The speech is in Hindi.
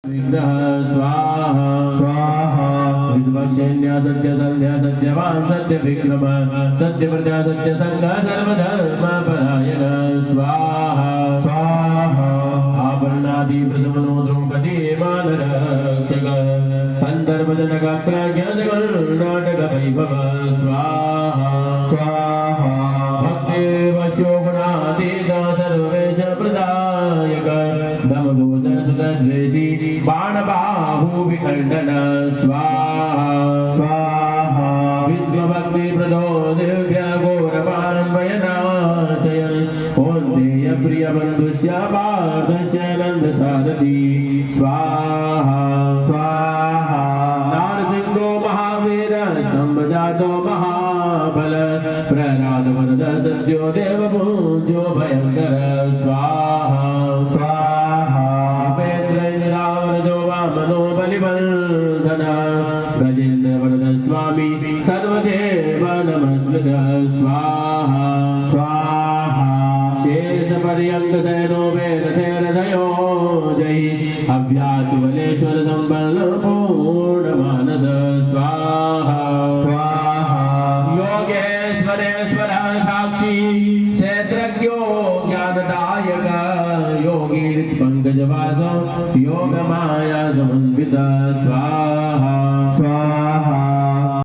विग्रह स्वाहा स्वाहा विश्वक्षेण्य सत्य संध्या सत्यवान सत्य विक्रम सत्य प्रजा सत्य संग सर्वधर्म परायण स्वाहा स्वाहा आभरणादि प्रसमनो द्रौपदी मानरक्षक संदर्भजनक प्राज्ञ जगन्नाटक वैभव स्वाहा स्वाहा भक्तिव शोभनातीत सर्वेश प्रदायक दमघोष सुतद्वेषी बाणबाहु विखण्डन स्वाहा स्वाहा विश्वभक्ति प्रदो दिव्य घोरपान्वयनाशयन् कौन्तेय प्रिय बन्धुस्य पार्थस्य नन्द सारथी स्वाहा स्वाहा नारसिंहो महावीर स्तम्भजातो महाबल प्रहलाद वरद सत्यो देवपूज्यो भयङ्कर स्वाहा स्वाहा मनोबलिबन्धन गजेन्द्र वरद स्वामी सर्वदेव नमस्कृत स्वाहा स्वाहा शेष पर्यंक सैनो वेदधैर्यदयो जयी अव्यातुबलेश्वर संपन्न पूर्ण मानस स्वाहा स्वाहा योगेश्वरेश्वर साक्षी क्षेत्रज्ञो ज्ञानदायक योगी पंकजवास योग माया समन्वित स्वाहा